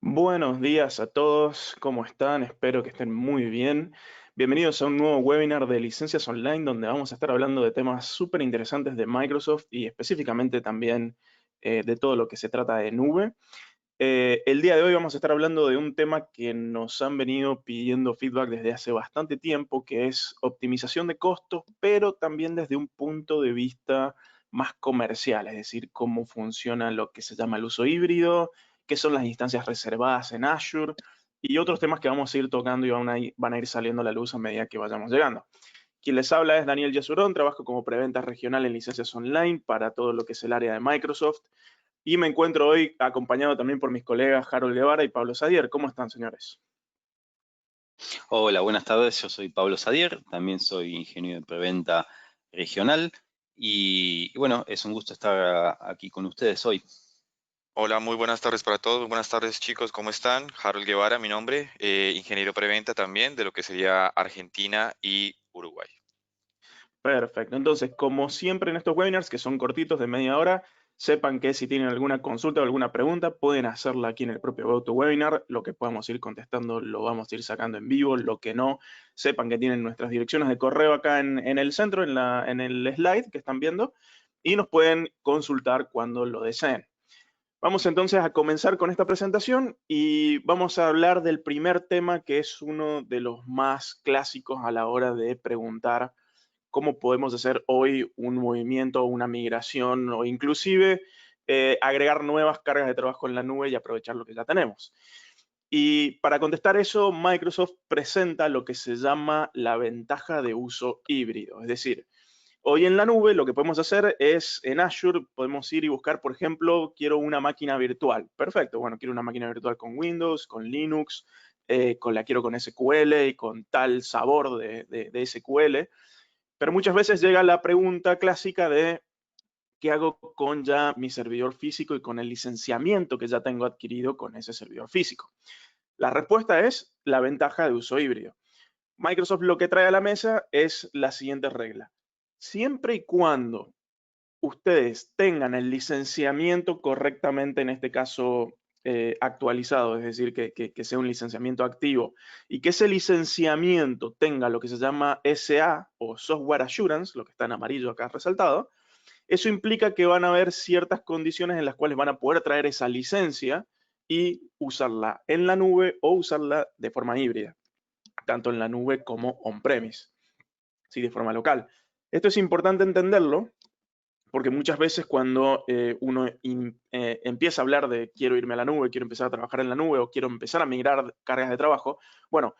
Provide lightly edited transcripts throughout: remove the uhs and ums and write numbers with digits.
Buenos días a todos, ¿cómo están? Espero que estén muy bien. Bienvenidos a un nuevo webinar de licencias online donde vamos a estar hablando de temas súper interesantes de Microsoft y específicamente también de todo lo que se trata de nube. El día de hoy vamos a estar hablando de un tema que nos han venido pidiendo feedback desde hace bastante tiempo, que es optimización de costos, pero también desde un punto de vista más comercial, es decir, cómo funciona lo que se llama el uso híbrido, qué son las instancias reservadas en Azure y otros temas que vamos a ir tocando y van a ir saliendo a la luz a medida que vayamos llegando. Quien les habla es Daniel Yesurón, trabajo como preventa regional en licencias online para todo lo que es el área de Microsoft. Y me encuentro hoy acompañado también por mis colegas Harold Guevara y Pablo Sadier. ¿Cómo están, señores? Hola, buenas tardes. Yo soy Pablo Sadier, también soy ingeniero de preventa regional y bueno, es un gusto estar aquí con ustedes hoy. Hola, muy buenas tardes para todos. Buenas tardes, chicos, ¿cómo están? Harold Guevara, mi nombre, ingeniero preventa también de lo que sería Argentina y Uruguay. Perfecto. Entonces, como siempre en estos webinars, que son cortitos de media hora, sepan que si tienen alguna consulta o alguna pregunta, pueden hacerla aquí en el propio GoToWebinar. Lo que podamos ir contestando lo vamos a ir sacando en vivo. Lo que no, sepan que tienen nuestras direcciones de correo acá en el centro, en el slide que están viendo, y nos pueden consultar cuando lo deseen. Vamos entonces a comenzar con esta presentación y vamos a hablar del primer tema que es uno de los más clásicos a la hora de preguntar cómo podemos hacer hoy un movimiento, una migración o inclusive agregar nuevas cargas de trabajo en la nube y aprovechar lo que ya tenemos. Y para contestar eso, Microsoft presenta lo que se llama la ventaja de uso híbrido, es decir, hoy en la nube lo que podemos hacer es, en Azure, podemos ir y buscar, por ejemplo, quiero una máquina virtual. Perfecto, bueno, quiero una máquina virtual con Windows, con Linux, la quiero con SQL y con tal sabor de SQL. Pero muchas veces llega la pregunta clásica de qué hago con ya mi servidor físico y con el licenciamiento que ya tengo adquirido con ese servidor físico. La respuesta es la ventaja de uso híbrido. Microsoft lo que trae a la mesa es la siguiente regla. Siempre y cuando ustedes tengan el licenciamiento correctamente, en este caso actualizado, es decir, que sea un licenciamiento activo y que ese licenciamiento tenga lo que se llama SA o Software Assurance, lo que está en amarillo acá resaltado, eso implica que van a haber ciertas condiciones en las cuales van a poder traer esa licencia y usarla en la nube o usarla de forma híbrida, tanto en la nube como on-premise, ¿sí? De forma local. Esto es importante entenderlo porque muchas veces cuando uno empieza a hablar de quiero irme a la nube, quiero empezar a trabajar en la nube o quiero empezar a migrar cargas de trabajo, bueno,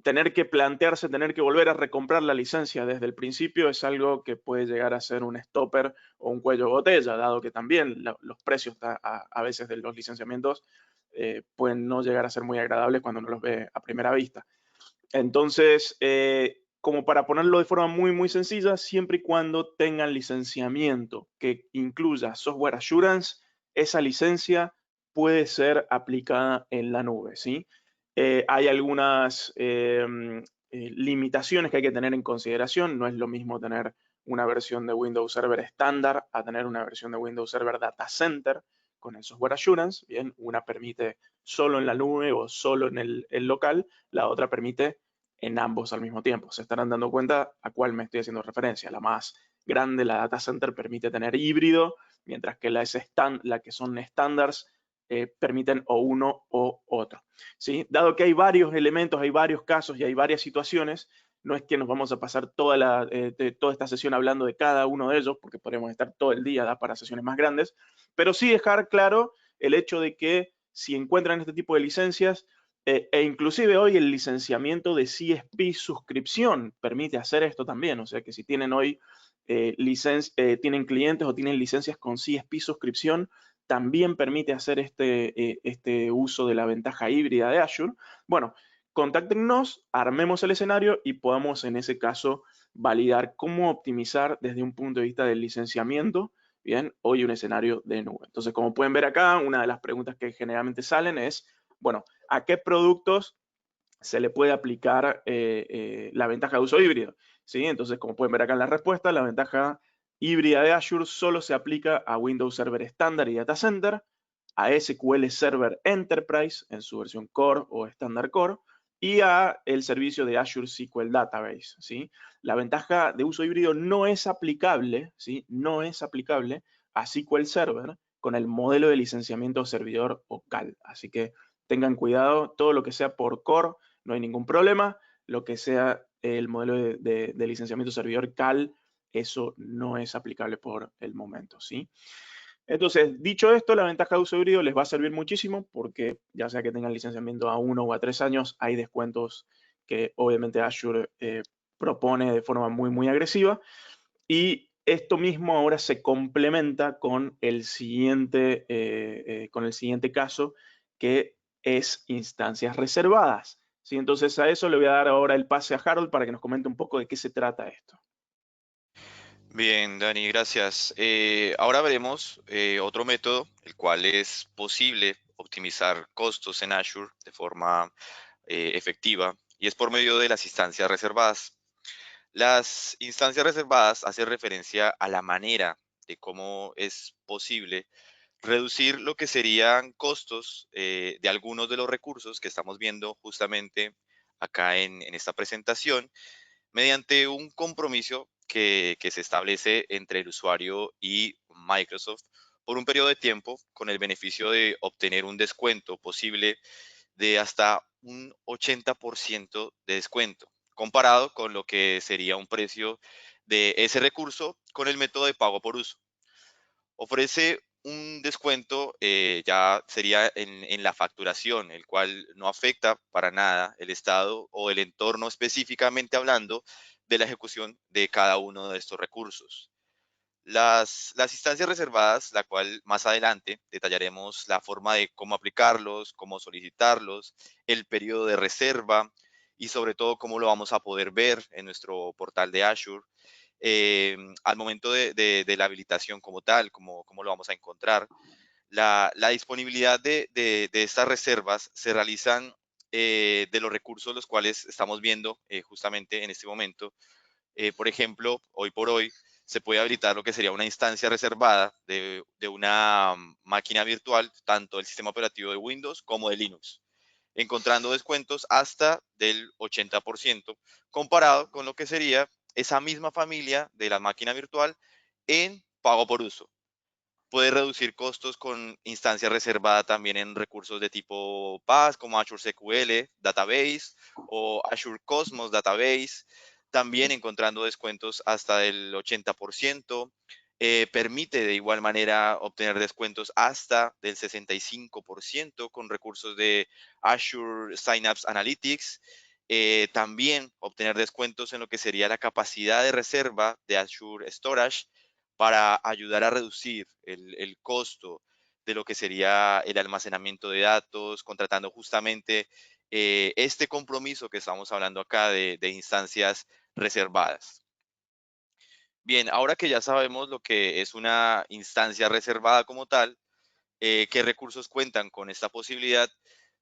tener que plantearse, tener que volver a recomprar la licencia desde el principio es algo que puede llegar a ser un stopper o un cuello de botella, dado que también los precios a veces de los licenciamientos pueden no llegar a ser muy agradables cuando uno los ve a primera vista. Entonces, como para ponerlo de forma muy, muy sencilla, siempre y cuando tengan licenciamiento que incluya software assurance, esa licencia puede ser aplicada en la nube, ¿sí? Hay algunas limitaciones que hay que tener en consideración. No es lo mismo tener una versión de Windows Server estándar a tener una versión de Windows Server Data Center con el software assurance. Bien, una permite solo en la nube o solo en el local, la otra permite en ambos al mismo tiempo. Se estarán dando cuenta a cuál me estoy haciendo referencia. La más grande, la data center, permite tener híbrido, mientras que la que son estándares permiten o uno o otro. ¿Sí? Dado que hay varios elementos, hay varios casos y hay varias situaciones, no es que nos vamos a pasar toda esta sesión hablando de cada uno de ellos, porque podríamos estar todo el día, da para sesiones más grandes, pero sí dejar claro el hecho de que si encuentran este tipo de licencias, e inclusive hoy el licenciamiento de CSP suscripción permite hacer esto también. O sea que si tienen hoy tienen clientes o tienen licencias con CSP suscripción, también permite hacer este uso de la ventaja híbrida de Azure. Bueno, contáctenos, armemos el escenario y podamos en ese caso validar cómo optimizar desde un punto de vista del licenciamiento, bien, hoy un escenario de nube. Entonces, como pueden ver acá, una de las preguntas que generalmente salen es, bueno, ¿a qué productos se le puede aplicar la ventaja de uso híbrido? ¿Sí? Entonces, como pueden ver acá en la respuesta, la ventaja híbrida de Azure solo se aplica a Windows Server estándar y Data Center. a SQL Server Enterprise en su versión Core o Standard Core, y a el servicio de Azure SQL Database, ¿sí? La ventaja de uso híbrido no es aplicable, ¿sí? No es aplicable a SQL Server con el modelo de licenciamiento servidor o CAL. Así que tengan cuidado, todo lo que sea por Core no hay ningún problema, lo que sea el modelo de licenciamiento servidor CAL, eso no es aplicable por el momento, ¿sí? Entonces, dicho esto, la ventaja de uso híbrido les va a servir muchísimo porque ya sea que tengan licenciamiento a 1 o a 3 años, hay descuentos que obviamente Azure propone de forma muy agresiva. Y esto mismo ahora se complementa con el siguiente caso, que es instancias reservadas, ¿sí? Entonces a eso le voy a dar ahora el pase a Harold para que nos comente un poco de qué se trata esto. Bien, Dani, gracias. Ahora veremos otro método, el cual es posible optimizar costos en Azure de forma efectiva, y es por medio de las instancias reservadas. Las instancias reservadas hacen referencia a la manera de cómo es posible reducir lo que serían costos de algunos de los recursos que estamos viendo justamente acá en esta presentación, mediante un compromiso que se establece entre el usuario y Microsoft por un periodo de tiempo, con el beneficio de obtener un descuento posible de hasta un 80% de descuento, comparado con lo que sería un precio de ese recurso con el método de pago por uso. Ofrece un descuento, ya sería en la facturación, el cual no afecta para nada el estado o el entorno, específicamente hablando de la ejecución de cada uno de estos recursos. Las instancias reservadas, la cual más adelante detallaremos la forma de cómo aplicarlos, cómo solicitarlos, el periodo de reserva y sobre todo cómo lo vamos a poder ver en nuestro portal de Azure. Al momento de la habilitación como tal, cómo lo vamos a encontrar. La disponibilidad de estas reservas se realizan de los recursos los cuales estamos viendo justamente en este momento. Por ejemplo, hoy por hoy se puede habilitar lo que sería una instancia reservada de una máquina virtual, tanto del sistema operativo de Windows como de Linux, encontrando descuentos hasta del 80%, comparado con lo que sería esa misma familia de la máquina virtual en pago por uso. Puede reducir costos con instancia reservada también en recursos de tipo PaaS, como Azure SQL Database o Azure Cosmos Database, también encontrando descuentos hasta del 80%. Permite de igual manera obtener descuentos hasta del 65% con recursos de Azure Synapse Analytics. También obtener descuentos en lo que sería la capacidad de reserva de Azure Storage para ayudar a reducir el costo de lo que sería el almacenamiento de datos, contratando justamente este compromiso que estamos hablando acá de instancias reservadas. Bien, ahora que ya sabemos lo que es una instancia reservada como tal, qué recursos cuentan con esta posibilidad,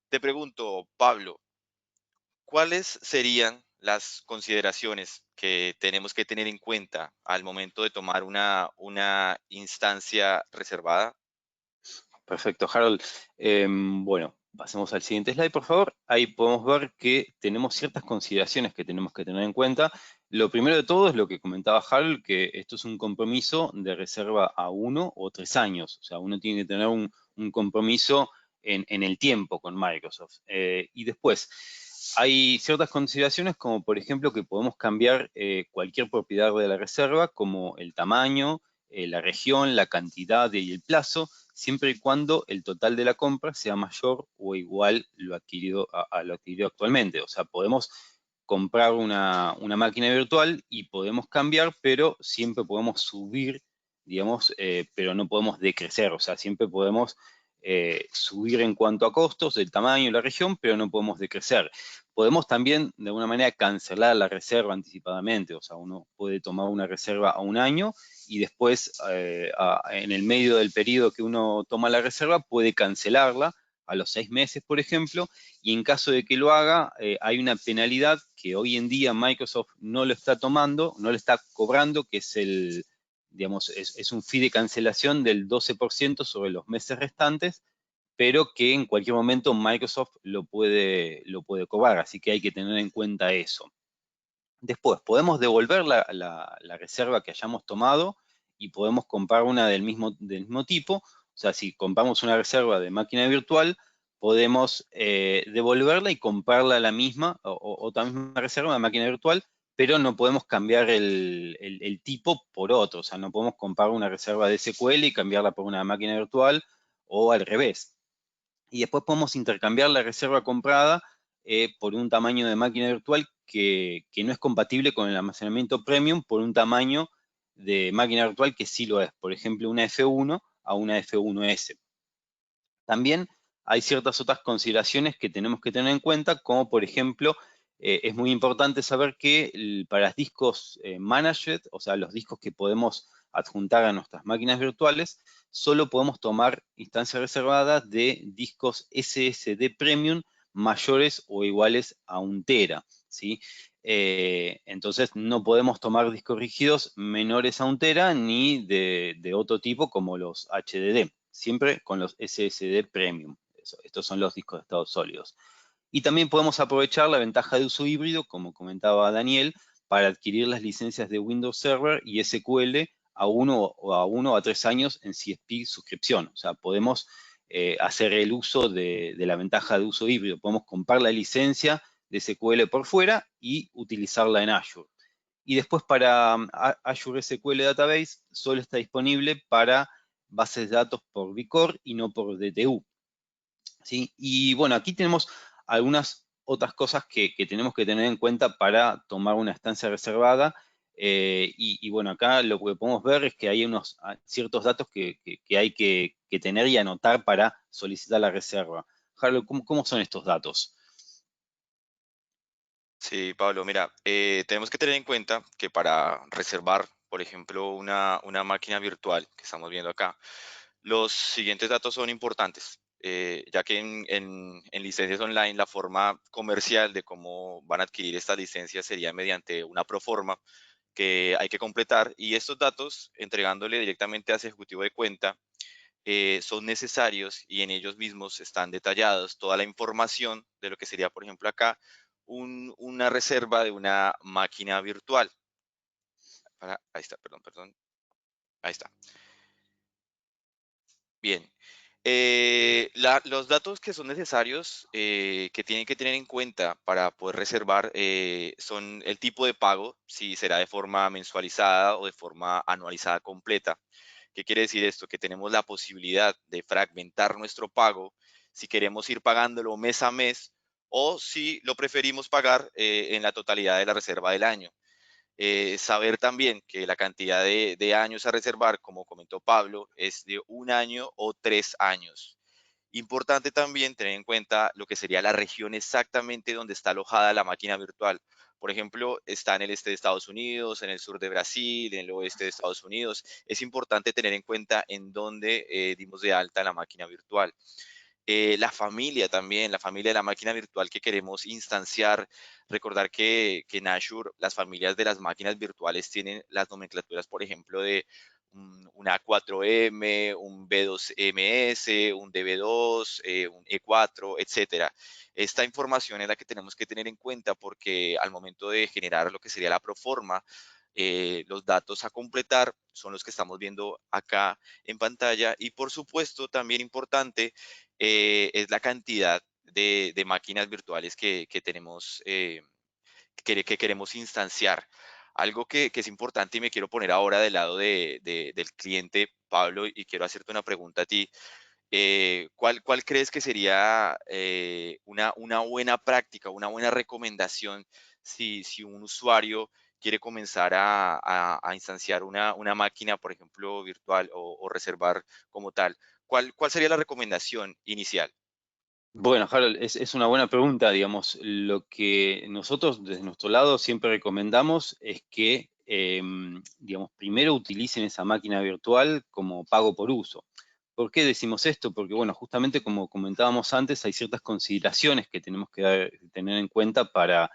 te pregunto, Pablo, ¿cuáles serían las consideraciones que tenemos que tener en cuenta al momento de tomar una instancia reservada? Perfecto, Harold. Bueno, pasemos al siguiente slide, por favor. Ahí podemos ver que tenemos ciertas consideraciones que tenemos que tener en cuenta. Lo primero de todo es lo que comentaba Harold, que esto es un compromiso de reserva a 1 o 3 años. O sea, uno tiene que tener un compromiso en el tiempo con Microsoft. Y después, hay ciertas consideraciones como, por ejemplo, que podemos cambiar cualquier propiedad de la reserva, como el tamaño, la región, la cantidad y el plazo, siempre y cuando el total de la compra sea mayor o igual lo adquirido a lo adquirido actualmente. O sea, podemos comprar una máquina virtual y podemos cambiar, pero siempre podemos subir, digamos, pero no podemos decrecer. O sea, siempre podemos subir en cuanto a costos, el tamaño y la región, pero no podemos decrecer. Podemos también, de alguna manera, cancelar la reserva anticipadamente. O sea, uno puede tomar una reserva a un año y después, en el medio del periodo que uno toma la reserva, puede cancelarla a los 6 meses, por ejemplo, y en caso de que lo haga, hay una penalidad que hoy en día Microsoft no lo está tomando, no lo está cobrando, que es digamos, es un fee de cancelación del 12% sobre los meses restantes, pero que en cualquier momento Microsoft lo puede cobrar, así que hay que tener en cuenta eso. Después, podemos devolver la reserva que hayamos tomado y podemos comprar una del mismo tipo. O sea, si compramos una reserva de máquina virtual, podemos devolverla y comprarla la misma, o otra misma reserva de máquina virtual, pero no podemos cambiar el tipo por otro. O sea, no podemos comprar una reserva de SQL y cambiarla por una máquina virtual, o al revés. Y después podemos intercambiar la reserva comprada por un tamaño de máquina virtual que no es compatible con el almacenamiento premium por un tamaño de máquina virtual que sí lo es. Por ejemplo, una F1 a una F1S. También hay ciertas otras consideraciones que tenemos que tener en cuenta, como por ejemplo, es muy importante saber que para los discos managed, o sea, los discos que podemos adjuntar a nuestras máquinas virtuales, solo podemos tomar instancias reservadas de discos SSD Premium mayores o iguales a 1 tera, ¿sí? Entonces no podemos tomar discos rígidos menores a 1 tera ni de otro tipo como los HDD, siempre con los SSD Premium. Estos son los discos de estado sólidos. Y también podemos aprovechar la ventaja de uso híbrido, como comentaba Daniel, para adquirir las licencias de Windows Server y SQL a 1 o a 3 años en CSP suscripción. O sea, podemos hacer el uso de la ventaja de uso híbrido. Podemos comprar la licencia de SQL por fuera y utilizarla en Azure. Y después para Azure SQL Database solo está disponible para bases de datos por vCore y no por DTU. ¿Sí? Y bueno, aquí tenemos algunas otras cosas que tenemos que tener en cuenta para tomar una estancia reservada. Y bueno, acá lo que podemos ver es que hay ciertos datos que hay que tener y anotar para solicitar la reserva. Harold, ¿cómo son estos datos? Sí, Pablo, mira, tenemos que tener en cuenta que para reservar, por ejemplo, una máquina virtual que estamos viendo acá, los siguientes datos son importantes, ya que en licencias online la forma comercial de cómo van a adquirir estas licencias sería mediante una proforma que hay que completar, y estos datos, entregándole directamente a ese ejecutivo de cuenta, son necesarios y en ellos mismos están detallados toda la información de lo que sería, por ejemplo, acá una reserva de una máquina virtual. Ahí está, perdón. Ahí está. Bien. Los datos que son necesarios, que tienen que tener en cuenta para poder reservar, son el tipo de pago, si será de forma mensualizada o de forma anualizada completa. ¿Qué quiere decir esto? Que tenemos la posibilidad de fragmentar nuestro pago si queremos ir pagándolo mes a mes o si lo preferimos pagar en la totalidad de la reserva del año. Saber también que la cantidad de años a reservar, como comentó Pablo, es de 1 año o 3 años. Importante también tener en cuenta lo que sería la región exactamente donde está alojada la máquina virtual. Por ejemplo, está en el este de Estados Unidos, en el sur de Brasil, en el oeste de Estados Unidos. Es importante tener en cuenta en dónde dimos de alta la máquina virtual. La familia también, la familia de la máquina virtual que queremos instanciar. Recordar que en Azure las familias de las máquinas virtuales tienen las nomenclaturas, por ejemplo, de un A4M, un B2MS, un DB2, un E4, etcétera. Esta información es la que tenemos que tener en cuenta porque al momento de generar lo que sería la proforma, los datos a completar son los que estamos viendo acá en pantalla, y por supuesto también importante es la cantidad de máquinas virtuales que tenemos, que queremos instanciar. Algo que es importante y me quiero poner ahora del lado del cliente, Pablo, y quiero hacerte una pregunta a ti. ¿Cuál crees que sería una buena práctica, una buena recomendación si un usuario quiere comenzar a instanciar una máquina, por ejemplo, virtual o reservar como tal? ¿Cuál sería la recomendación inicial? Bueno, Harold, es una buena pregunta, digamos. Lo que nosotros desde nuestro lado siempre recomendamos es que, digamos, primero utilicen esa máquina virtual como pago por uso. ¿Por qué decimos esto? Porque, bueno, justamente como comentábamos antes, hay ciertas consideraciones que tenemos que tener en cuenta para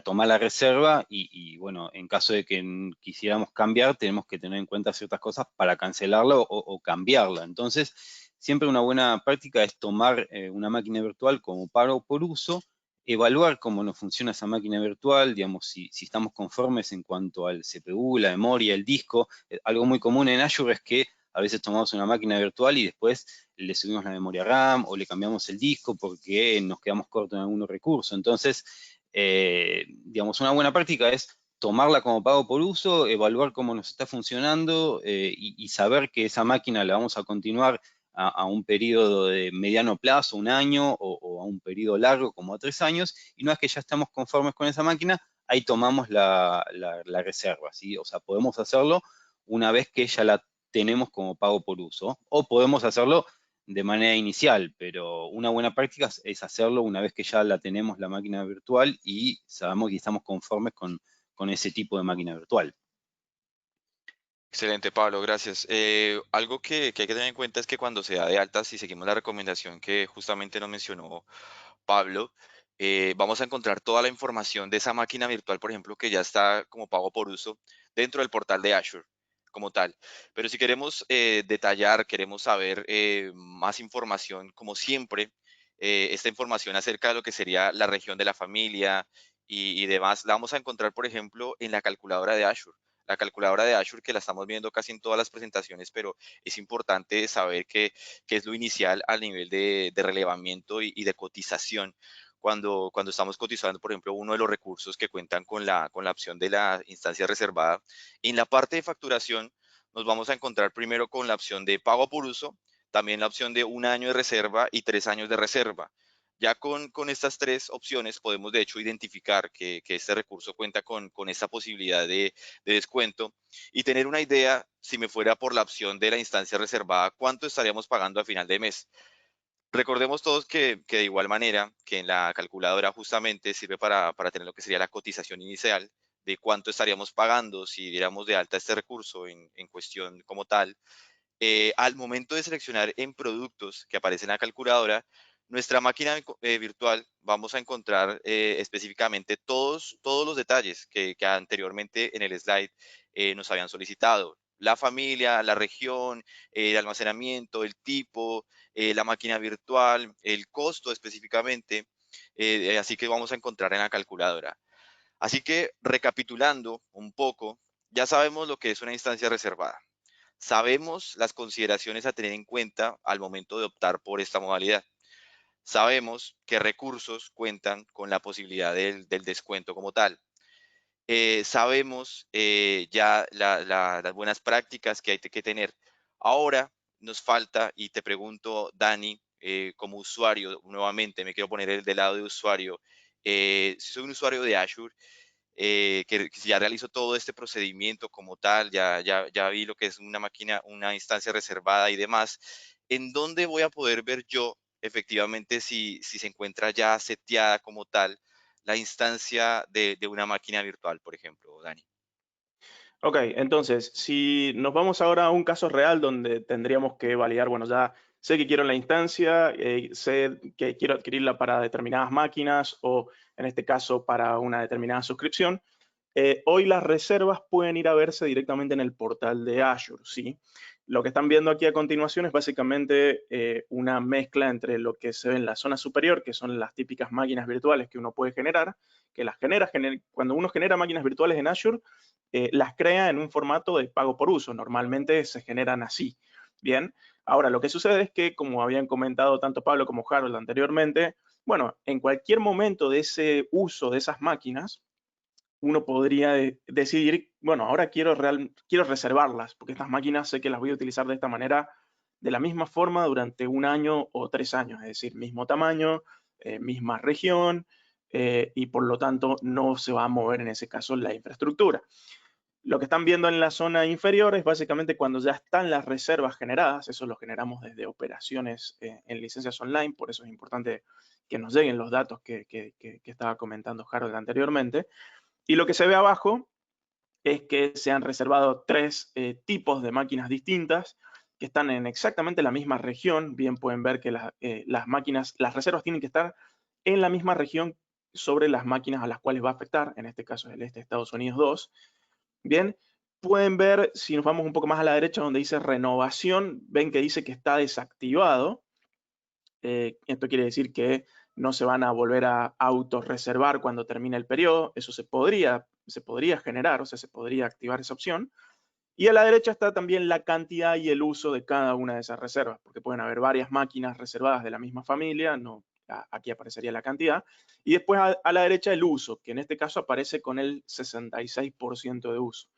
tomar la reserva y, bueno, en caso de que quisiéramos cambiar, tenemos que tener en cuenta ciertas cosas para cancelarla o cambiarla. Entonces, siempre una buena práctica es tomar una máquina virtual como pago por uso, evaluar cómo nos funciona esa máquina virtual, digamos, si estamos conformes en cuanto al CPU, la memoria, el disco. Algo muy común en Azure es que a veces tomamos una máquina virtual y después le subimos la memoria RAM o le cambiamos el disco porque nos quedamos cortos en algunos recursos. Entonces, digamos, una buena práctica es tomarla como pago por uso, evaluar cómo nos está funcionando y saber que esa máquina la vamos a continuar a un periodo de mediano plazo, un año, o a un periodo largo como a 3 años, y una vez que ya estamos conformes con esa máquina, ahí tomamos la reserva, ¿sí? O sea, podemos hacerlo una vez que ya la tenemos como pago por uso, o podemos hacerlo de manera inicial, pero una buena práctica es hacerlo una vez que ya la tenemos la máquina virtual y sabemos que estamos conformes con ese tipo de máquina virtual. Excelente, Pablo, gracias. Algo que hay que tener en cuenta es que cuando se da de alta, si seguimos la recomendación que justamente nos mencionó Pablo, vamos a encontrar toda la información de esa máquina virtual, por ejemplo, que ya está como pago por uso dentro del portal de Azure como tal. Pero si queremos detallar, queremos saber más información, como siempre, esta información acerca de lo que sería la región de la familia y demás, la vamos a encontrar, por ejemplo, en la calculadora de Azure. La calculadora de Azure que la estamos viendo casi en todas las presentaciones, pero es importante saber que es lo inicial al nivel de relevamiento y de cotización. Cuando estamos cotizando, por ejemplo, uno de los recursos que cuentan con la opción de la instancia reservada, en la parte de facturación nos vamos a encontrar primero con la opción de pago por uso, también la opción de 1 año de reserva y 3 años de reserva. Ya con estas tres opciones podemos de hecho identificar que este recurso cuenta con esta posibilidad de descuento y tener una idea, si me fuera por la opción de la instancia reservada, cuánto estaríamos pagando a final de mes. Recordemos todos que de igual manera que en la calculadora justamente sirve para tener lo que sería la cotización inicial de cuánto estaríamos pagando si diéramos de alta este recurso en cuestión como tal. Al momento de seleccionar en productos que aparece en la calculadora, nuestra máquina virtual vamos a encontrar específicamente todos los detalles que anteriormente en el slide nos habían solicitado. La familia, la región, el almacenamiento, el tipo, la máquina virtual, el costo específicamente. Así que vamos a encontrar en la calculadora. Así que recapitulando un poco, ya sabemos lo que es una instancia reservada. Sabemos las consideraciones a tener en cuenta al momento de optar por esta modalidad. Sabemos qué recursos cuentan con la posibilidad del descuento como tal. Sabemos ya las buenas prácticas que hay que tener. Ahora nos falta, y te pregunto, Dani, como usuario, nuevamente me quiero poner del lado de usuario, si soy un usuario de Azure, que ya realizó todo este procedimiento como tal, ya vi lo que es una máquina, una instancia reservada y demás, ¿en dónde voy a poder ver yo efectivamente si se encuentra ya seteada como tal la instancia de una máquina virtual, por ejemplo, Dani? Ok, entonces, si nos vamos ahora a un caso real donde tendríamos que validar, bueno, ya sé que quiero la instancia, sé que quiero adquirirla para determinadas máquinas o en este caso para una determinada suscripción, hoy las reservas pueden ir a verse directamente en el portal de Azure, ¿sí? Lo que están viendo aquí a continuación es básicamente una mezcla entre lo que se ve en la zona superior, que son las típicas máquinas virtuales que uno puede generar, que las cuando uno genera máquinas virtuales en Azure, las crea en un formato de pago por uso. Normalmente se generan así. Bien, ahora lo que sucede es que, como habían comentado tanto Pablo como Harold anteriormente, bueno, en cualquier momento de ese uso de esas máquinas, uno podría decidir, bueno, ahora quiero reservarlas, porque estas máquinas sé que las voy a utilizar de esta manera, de la misma forma durante 1 año o 3 años, es decir, mismo tamaño, misma región, y por lo tanto no se va a mover en ese caso la infraestructura. Lo que están viendo en la zona inferior es básicamente cuando ya están las reservas generadas, eso lo generamos desde operaciones en licencias online, por eso es importante que nos lleguen los datos que estaba comentando Harold anteriormente. Y lo que se ve abajo es que se han reservado 3 tipos de máquinas distintas que están en exactamente la misma región. Bien pueden ver que las máquinas, las reservas tienen que estar en la misma región sobre las máquinas a las cuales va a afectar, en este caso es el este Estados Unidos 2. Bien, pueden ver, si nos vamos un poco más a la derecha donde dice renovación, ven que dice que está desactivado. Esto quiere decir que no se van a volver a autorreservar cuando termine el periodo. Eso se podría generar, o sea, se podría activar esa opción. Y a la derecha está también la cantidad y el uso de cada una de esas reservas, porque pueden haber varias máquinas reservadas de la misma familia, aquí aparecería la cantidad, y después a la derecha el uso, que en este caso aparece con el 66% de uso.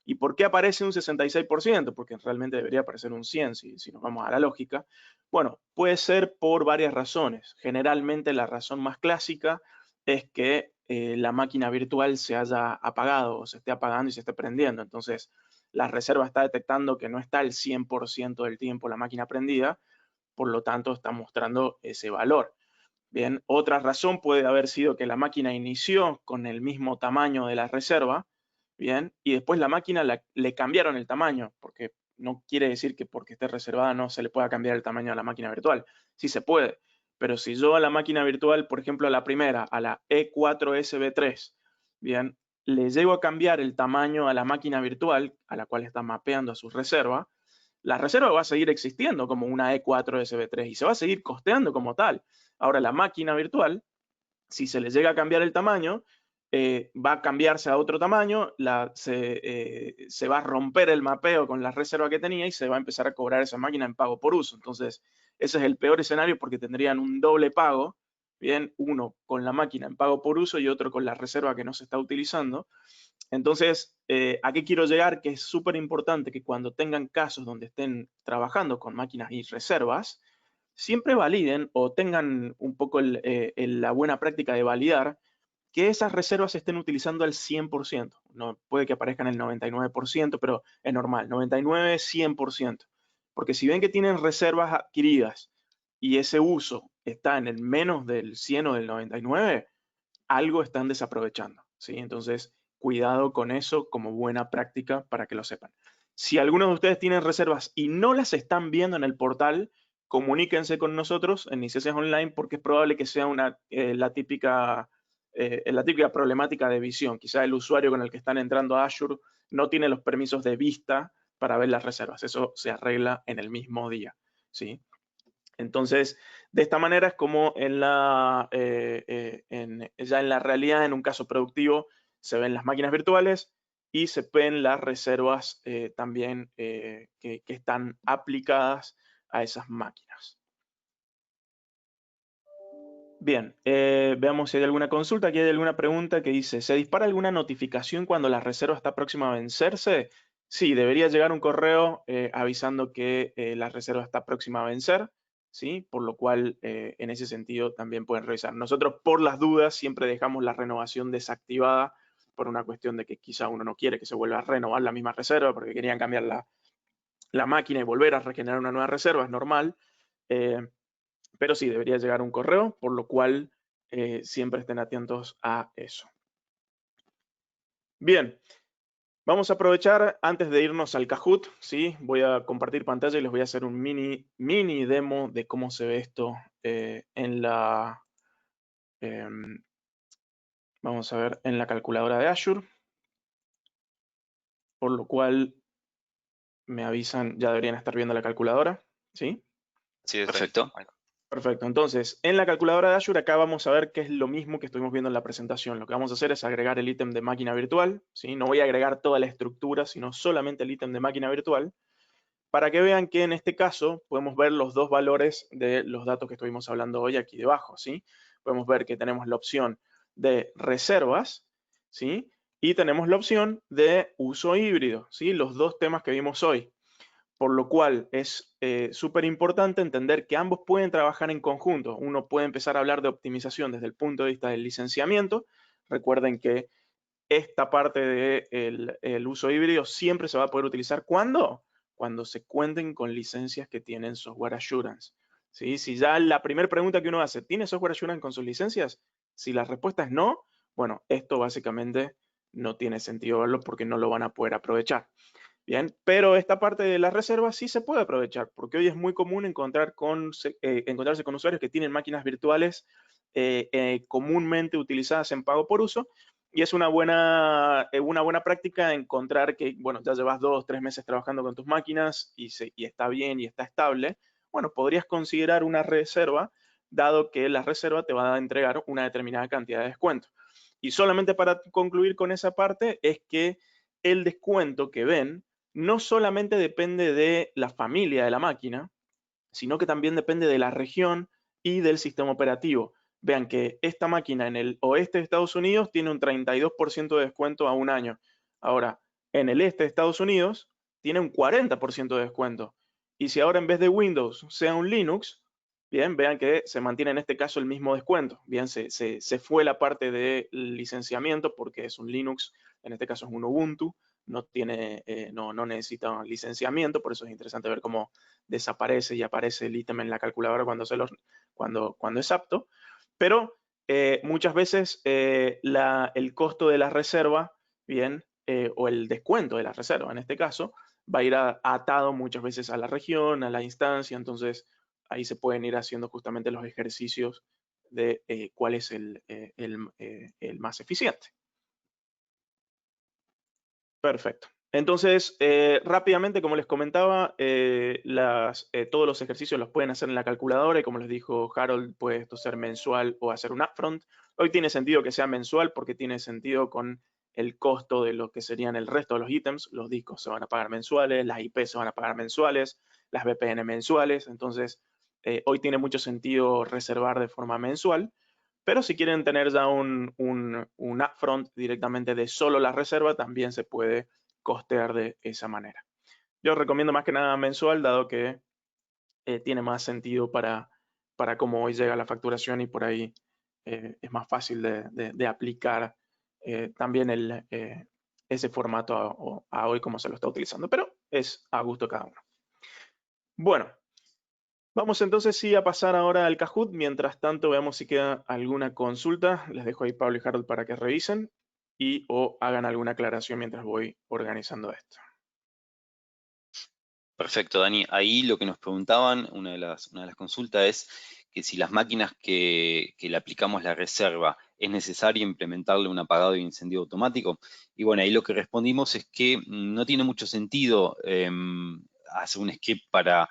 ¿Y por qué aparece un 66%? Porque realmente debería aparecer un 100 si nos vamos a la lógica. Bueno, puede ser por varias razones. Generalmente la razón más clásica es que la máquina virtual se haya apagado o se esté apagando y se esté prendiendo. Entonces, la reserva está detectando que no está el 100% del tiempo la máquina prendida, por lo tanto está mostrando ese valor. Bien, otra razón puede haber sido que la máquina inició con el mismo tamaño de la reserva, bien, y después la máquina le cambiaron el tamaño, porque no quiere decir que porque esté reservada no se le pueda cambiar el tamaño a la máquina virtual. Sí se puede, pero si yo a la máquina virtual, por ejemplo, a la primera, a la E4SB3, bien, le llego a cambiar el tamaño a la máquina virtual, a la cual está mapeando a su reserva, la reserva va a seguir existiendo como una E4SB3 y se va a seguir costeando como tal. Ahora, la máquina virtual, si se le llega a cambiar el tamaño, va a cambiarse a otro tamaño, se va a romper el mapeo con la reserva que tenía y se va a empezar a cobrar esa máquina en pago por uso. Entonces, ese es el peor escenario porque tendrían un doble pago, bien, uno con la máquina en pago por uso y otro con la reserva que no se está utilizando. Entonces, ¿a qué quiero llegar? Que es súper importante que cuando tengan casos donde estén trabajando con máquinas y reservas, siempre validen o tengan un poco la buena práctica de validar que esas reservas se estén utilizando al 100%. No, puede que aparezcan el 99%, pero es normal, 99, 100%. Porque si ven que tienen reservas adquiridas y ese uso está en el menos del 100 o del 99, algo están desaprovechando, ¿sí? Entonces, cuidado con eso como buena práctica para que lo sepan. Si algunos de ustedes tienen reservas y no las están viendo en el portal, comuníquense con nosotros en licencias online porque es probable que sea la típica problemática de visión. Quizá el usuario con el que están entrando a Azure no tiene los permisos de vista para ver las reservas. Eso se arregla en el mismo día, ¿sí? Entonces, de esta manera es como ya en la realidad, en un caso productivo, se ven las máquinas virtuales y se ven las reservas también que están aplicadas a esas máquinas. Bien, veamos si hay alguna consulta. Aquí hay alguna pregunta que dice, ¿se dispara alguna notificación cuando la reserva está próxima a vencerse? Sí, debería llegar un correo avisando que la reserva está próxima a vencer, ¿sí? Por lo cual, en ese sentido, también pueden revisar. Nosotros, por las dudas, siempre dejamos la renovación desactivada por una cuestión de que quizá uno no quiere que se vuelva a renovar la misma reserva porque querían cambiar la máquina y volver a regenerar una nueva reserva, es normal. Pero sí, debería llegar un correo, por lo cual siempre estén atentos a eso. Bien, vamos a aprovechar antes de irnos al Kahoot, ¿sí? Voy a compartir pantalla y les voy a hacer un mini demo de cómo se ve esto en la, vamos a ver, en la calculadora de Azure. Por lo cual me avisan, ya deberían estar viendo la calculadora, ¿sí? Sí, Perfecto. Perfecto, entonces en la calculadora de Azure acá vamos a ver qué es lo mismo que estuvimos viendo en la presentación. Lo que vamos a hacer es agregar el ítem de máquina virtual, ¿sí? No voy a agregar toda la estructura, sino solamente el ítem de máquina virtual, para que vean que en este caso podemos ver los dos valores de los datos que estuvimos hablando hoy aquí debajo, ¿sí? Podemos ver que tenemos la opción de reservas, ¿sí? Y tenemos la opción de uso híbrido, ¿sí? Los dos temas que vimos hoy. Por lo cual es súper importante entender que ambos pueden trabajar en conjunto. Uno puede empezar a hablar de optimización desde el punto de vista del licenciamiento. Recuerden que esta parte del uso híbrido siempre se va a poder utilizar. ¿Cuándo? Cuando se cuenten con licencias que tienen Software Assurance. ¿Sí? Si ya la primera pregunta que uno hace, ¿tiene Software Assurance con sus licencias? Si la respuesta es no, bueno, esto básicamente no tiene sentido verlo porque no lo van a poder aprovechar. Bien, pero esta parte de las reservas sí se puede aprovechar, porque hoy es muy común encontrarse con usuarios que tienen máquinas virtuales comúnmente utilizadas en pago por uso Y es una buena práctica encontrar que, bueno, ya llevas 2 o 3 meses trabajando con tus máquinas y está bien y está estable. Bueno, podrías considerar una reserva, dado que la reserva te va a entregar una determinada cantidad de descuento. Y solamente para concluir con esa parte, es que el descuento que ven no solamente depende de la familia de la máquina, sino que también depende de la región y del sistema operativo. Vean que esta máquina en el oeste de Estados Unidos tiene un 32% de descuento a un año. Ahora, en el este de Estados Unidos tiene un 40% de descuento. Y si ahora en vez de Windows sea un Linux, bien, vean que se mantiene en este caso el mismo descuento. Bien, se fue la parte de licenciamiento porque es un Linux, en este caso es un Ubuntu, no necesita licenciamiento, por eso es interesante ver cómo desaparece y aparece el ítem en la calculadora cuando es apto. Pero muchas veces el costo de la reserva, bien, o el descuento de la reserva en este caso, va a ir atado muchas veces a la región, a la instancia, entonces ahí se pueden ir haciendo justamente los ejercicios de cuál es el más eficiente. Perfecto. Entonces, rápidamente, como les comentaba, todos los ejercicios los pueden hacer en la calculadora y como les dijo Harold, puede esto ser mensual o hacer un upfront. Hoy tiene sentido que sea mensual porque tiene sentido con el costo de lo que serían el resto de los ítems. Los discos se van a pagar mensuales, las IP se van a pagar mensuales, las VPN mensuales. Entonces, hoy tiene mucho sentido reservar de forma mensual. Pero si quieren tener ya un upfront directamente de solo la reserva, también se puede costear de esa manera. Yo recomiendo más que nada mensual, dado que tiene más sentido para cómo hoy llega la facturación y por ahí es más fácil de aplicar también ese formato a hoy como se lo está utilizando, pero es a gusto de cada uno. Bueno, vamos entonces sí a pasar ahora al Kahoot. Mientras tanto, veamos si queda alguna consulta. Les dejo ahí Pablo y Harold para que revisen y o hagan alguna aclaración mientras voy organizando esto. Perfecto, Dani. Ahí lo que nos preguntaban, una de las consultas es que si las máquinas que le aplicamos la reserva es necesario implementarle un apagado y incendio automático. Y bueno, ahí lo que respondimos es que no tiene mucho sentido hacer un script para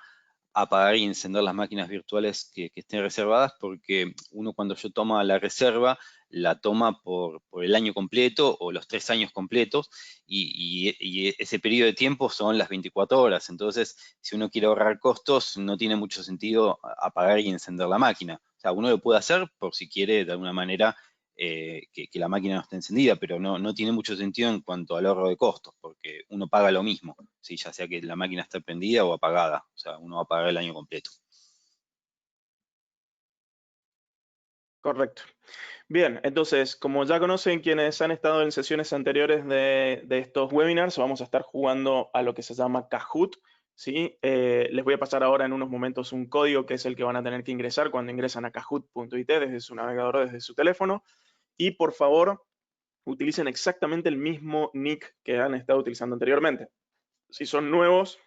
apagar y encender las máquinas virtuales que estén reservadas, porque uno cuando yo toma la reserva, la toma por el año completo o los 3 años completos, y ese periodo de tiempo son las 24 horas. Entonces, si uno quiere ahorrar costos, no tiene mucho sentido apagar y encender la máquina. O sea, uno lo puede hacer por si quiere de alguna manera que la máquina no esté encendida, pero no tiene mucho sentido en cuanto al ahorro de costos, porque uno paga lo mismo, ¿sí? Ya sea que la máquina esté prendida o apagada, o sea, uno va a pagar el año completo. Correcto. Bien, entonces, como ya conocen quienes han estado en sesiones anteriores de estos webinars, vamos a estar jugando a lo que se llama Kahoot, ¿sí? Les voy a pasar ahora en unos momentos un código que es el que van a tener que ingresar cuando ingresan a kahoot.it desde su navegador, desde su teléfono. Y por favor, utilicen exactamente el mismo nick que han estado utilizando anteriormente. Si son nuevos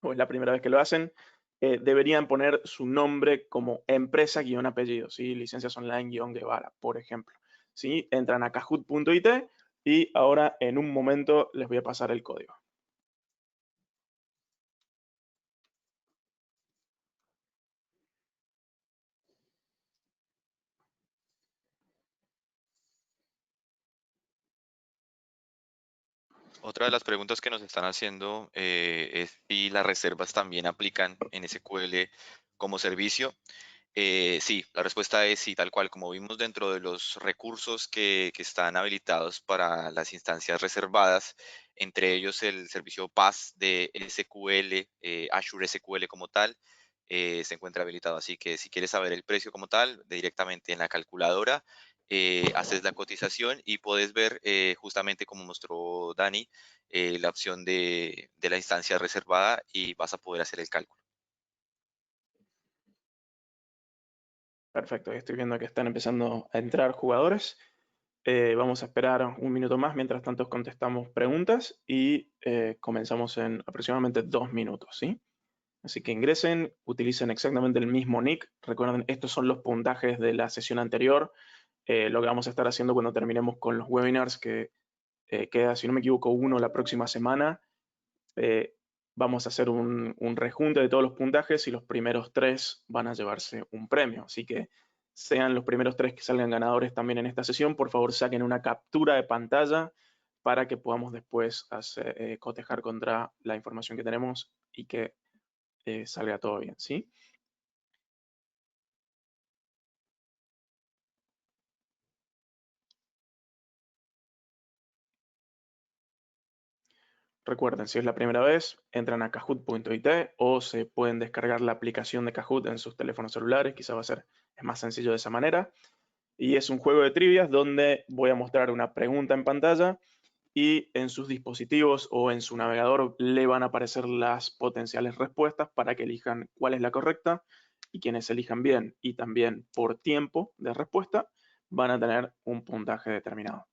o es la primera vez que lo hacen, deberían poner su nombre como empresa-apellido, ¿sí? Licencias Online-Guevara, por ejemplo. ¿Sí? Entran a kahoot.it y ahora en un momento les voy a pasar el código. Otra de las preguntas que nos están haciendo es si las reservas también aplican en SQL como servicio. Sí, la respuesta es sí, tal cual. Como vimos dentro de los recursos que están habilitados para las instancias reservadas, entre ellos el servicio PaaS de SQL, Azure SQL como tal, se encuentra habilitado. Así que si quieres saber el precio como tal, directamente en la calculadora, haces la cotización y puedes ver justamente como mostró Dani, la opción de la instancia reservada y vas a poder hacer el cálculo. Perfecto, estoy viendo que están empezando a entrar jugadores. Vamos a esperar un minuto más, mientras tanto contestamos preguntas y comenzamos en aproximadamente 2 minutos, ¿sí? Así que ingresen, utilicen exactamente el mismo nick. Recuerden, estos son los puntajes de la sesión anterior. lo que vamos a estar haciendo cuando terminemos con los webinars, que queda, si no me equivoco, uno la próxima semana. Vamos a hacer un rejunte de todos los puntajes y los primeros 3 van a llevarse un premio. Así que sean los primeros 3 que salgan ganadores también en esta sesión, por favor saquen una captura de pantalla para que podamos después cotejar contra la información que tenemos y que salga todo bien, ¿sí? Recuerden, si es la primera vez, entran a kahoot.it o se pueden descargar la aplicación de Kahoot en sus teléfonos celulares, quizá es más sencillo de esa manera. Y es un juego de trivias donde voy a mostrar una pregunta en pantalla y en sus dispositivos o en su navegador le van a aparecer las potenciales respuestas para que elijan cuál es la correcta, y quienes elijan bien y también por tiempo de respuesta van a tener un puntaje determinado.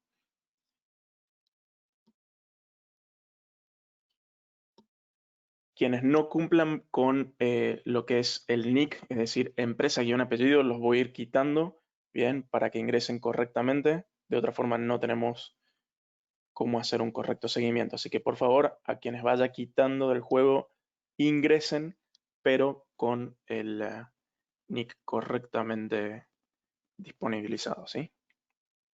Quienes no cumplan con lo que es el nick, es decir, empresa-apellido, los voy a ir quitando, bien, para que ingresen correctamente. De otra forma no tenemos cómo hacer un correcto seguimiento. Así que por favor, a quienes vaya quitando del juego, ingresen, pero con el nick correctamente disponibilizado, ¿sí?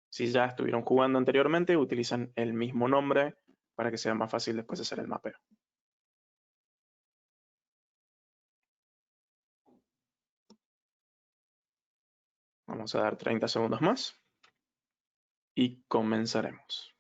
Si ya estuvieron jugando anteriormente, utilizan el mismo nombre para que sea más fácil después hacer el mapeo. Vamos a dar 30 segundos más y comenzaremos.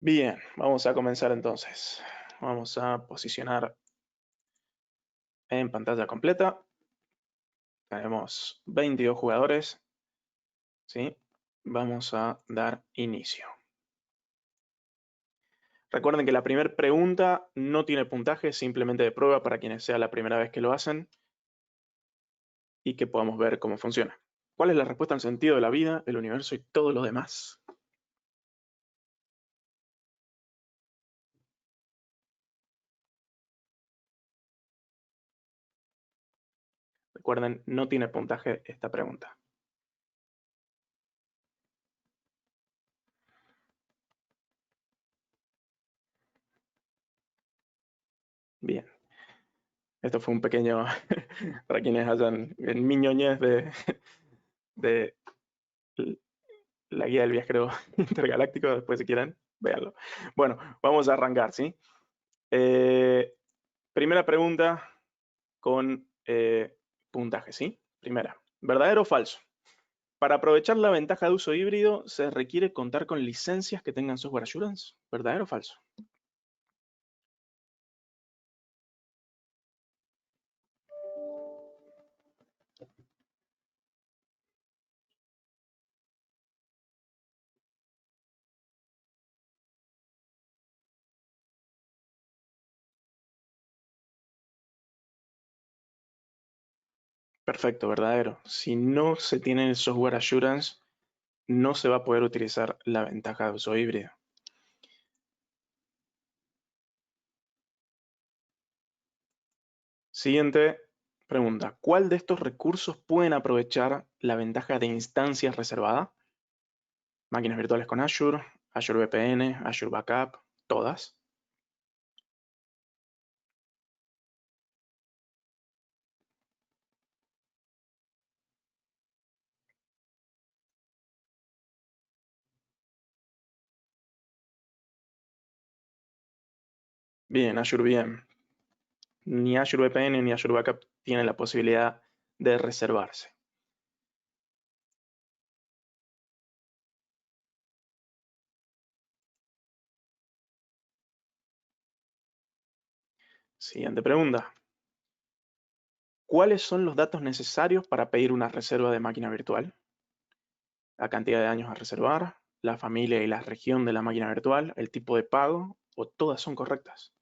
Bien, vamos a comenzar entonces. Vamos a posicionar en pantalla completa. Tenemos 22 jugadores, ¿sí? Vamos a dar inicio. Recuerden que la primera pregunta no tiene puntaje, simplemente de prueba para quienes sea la primera vez que lo hacen y que podamos ver cómo funciona. ¿Cuál es la respuesta al sentido de la vida, el universo y todo lo demás? Recuerden, no tiene puntaje esta pregunta. Bien. Esto fue un pequeño, para quienes hayan en mi ñoñez de la guía del viajero intergaláctico, después si quieren, véanlo. Bueno, vamos a arrancar, ¿sí? Primera pregunta con puntaje, ¿sí? Primera, ¿verdadero o falso? Para aprovechar la ventaja de uso híbrido, se requiere contar con licencias que tengan software assurance. ¿Verdadero o falso? Perfecto, verdadero. Si no se tiene el software assurance, no se va a poder utilizar la ventaja de uso híbrido. Siguiente pregunta. ¿Cuál de estos recursos pueden aprovechar la ventaja de instancias reservada? Máquinas virtuales con Azure, Azure VPN, Azure Backup, todas. Bien, Azure VM. Ni Azure VPN ni Azure Backup tienen la posibilidad de reservarse. Siguiente pregunta. ¿Cuáles son los datos necesarios para pedir una reserva de máquina virtual? La cantidad de años a reservar, la familia y la región de la máquina virtual, el tipo de pago, o todas son correctas?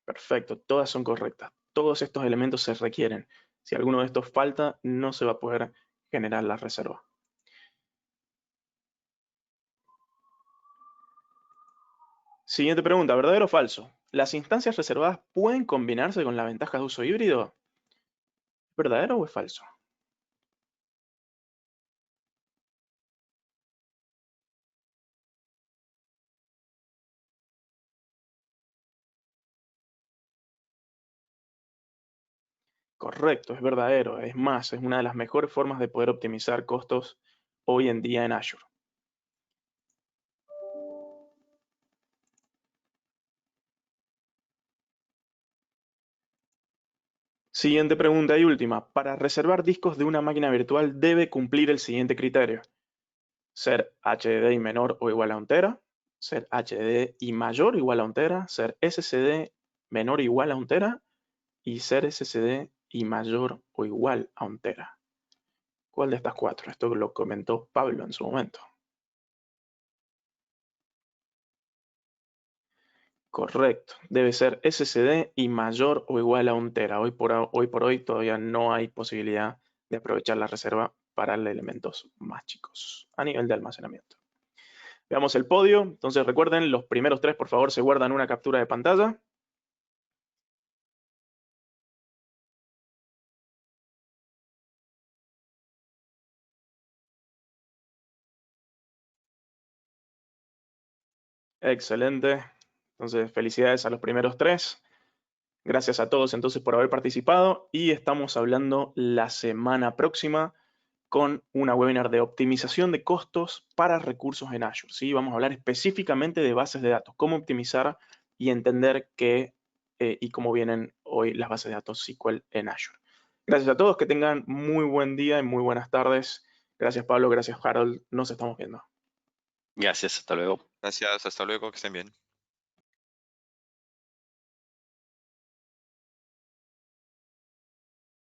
Perfecto, todas son correctas. Todos estos elementos se requieren. Si alguno de estos falta, no se va a poder generar la reserva. Siguiente pregunta, ¿verdadero o falso? ¿Las instancias reservadas pueden combinarse con la ventaja de uso híbrido? ¿Verdadero o es falso? Correcto, es verdadero. Es más, es una de las mejores formas de poder optimizar costos hoy en día en Azure. Siguiente pregunta y última. Para reservar discos de una máquina virtual debe cumplir el siguiente criterio. Ser HDDI menor o igual a 1 tera, ser HDDI mayor o igual a 1 tera, ser SSD menor o igual a 1 tera y ser SSDI mayor o igual a 1 tera. ¿Cuál de estas cuatro? Esto lo comentó Pablo en su momento. Correcto, debe ser SSD y mayor o igual a 1 tera. Hoy por hoy todavía no hay posibilidad de aprovechar la reserva para elementos más chicos a nivel de almacenamiento. Veamos el podio. Entonces recuerden, los primeros tres por favor se guardan una captura de pantalla. Excelente. Entonces felicidades a los primeros tres. Gracias a todos entonces por haber participado y estamos hablando la semana próxima con una webinar de optimización de costos para recursos en Azure. ¿Sí? Vamos a hablar específicamente de bases de datos, cómo optimizar y entender qué y cómo vienen hoy las bases de datos SQL en Azure. Gracias a todos, que tengan muy buen día y muy buenas tardes. Gracias Pablo, gracias Harold, nos estamos viendo. Gracias, hasta luego. Gracias, hasta luego, que estén bien.